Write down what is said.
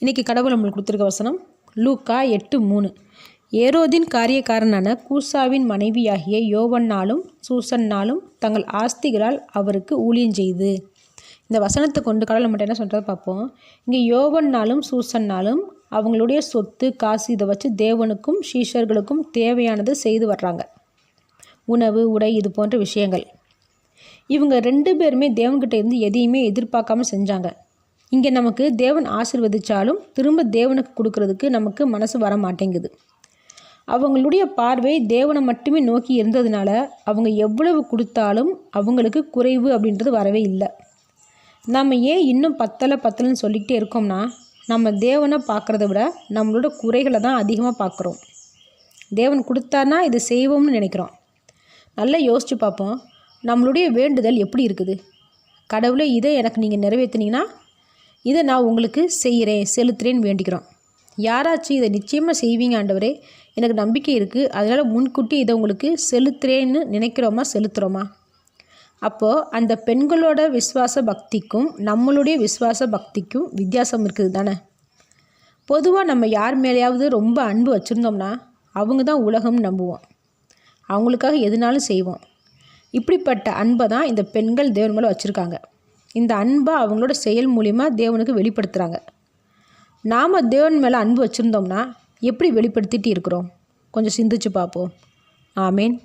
இன்றைக்கி கடவுள் நம்மளுக்கு கொடுத்துருக்க வசனம் லூக்கா 8:3. ஏரோதின் காரியக்காரனான கூசாவின் மனைவியாகிய யோவன்னாலும் சூசன்னாலும் தங்கள் ஆஸ்திகளால் அவருக்கு ஊழியம் செய்து. இந்த வசனத்தை கொண்டு கடவுள் நம்மகிட்ட என்ன சொல்கிறத பார்ப்போம். இங்கே யோவன்னாலும் சூசன்னாலும் அவங்களுடைய சொத்து காசு இதை வச்சு தேவனுக்கும் சீஷர்களுக்கும் தேவையானது செய்து வர்றாங்க. உணவு உடை இது போன்ற விஷயங்கள். இவங்க 2 பேருமே தேவன்கிட்ட இருந்து எதையுமே எதிர்பார்க்காம செஞ்சாங்க. இங்கே நமக்கு தேவன் ஆசீர்வதித்தாலும் திரும்ப தேவனுக்கு கொடுக்கறதுக்கு நமக்கு மனசு வர மாட்டேங்குது. அவங்களுடைய பார்வை தேவனை மட்டுமே நோக்கி இருந்ததுனால அவங்க எவ்வளவு கொடுத்தாலும் அவங்களுக்கு குறைவு அப்படின்றது வரவே இல்லை. நம்ம ஏன் இன்னும் பத்தலைன்னு சொல்லிக்கிட்டே இருக்கோம்னா, நம்ம தேவனை பார்க்குறத விட நம்மளோட குறைகளை தான் அதிகமாக பார்க்குறோம். தேவன் கொடுத்தானா இதை செய்வோம்னு நினைக்கிறோம். நல்லா யோசித்து பார்ப்போம். நம்மளுடைய வேண்டுதல் எப்படி இருக்குது? கடவுளே இதை எனக்கு நீங்கள் நிறைவேற்றினீங்கன்னா இதை நான் உங்களுக்கு செலுத்துகிறேன்னு வேண்டிக்கிறோம். யாராச்சும் இதை நிச்சயமாக செய்வீங்க ஆண்டவரே, எனக்கு நம்பிக்கை இருக்குது, அதனால் முன்கூட்டி இதை உங்களுக்கு செலுத்துகிறேன்னு செலுத்துகிறோமா? அப்போது அந்த பெண்களோட விசுவாச பக்திக்கும் நம்மளுடைய விசுவாச பக்திக்கும் வித்தியாசம் இருக்குது தானே. பொதுவாக நம்ம யார் மேலேயாவது ரொம்ப அன்பு வச்சுருந்தோம்னா அவங்க தான் உலகம்னு நம்புவோம். அவங்களுக்காக எதுனாலும் செய்வோம். இப்படிப்பட்ட அன்பை தான் இந்த பெண்கள் தேவன் மேலே வச்சுருக்காங்க. இந்த அன்பை அவங்களோட செயல் மூலிமா தேவனுக்கு வெளிப்படுத்துகிறாங்க. நாம் தேவன் மேலே அன்பு வச்சுருந்தோம்னா எப்படி வெளிப்படுத்திட்டு இருக்கிறோம்? கொஞ்சம் சிந்திச்சு பார்ப்போம். ஆமேன்.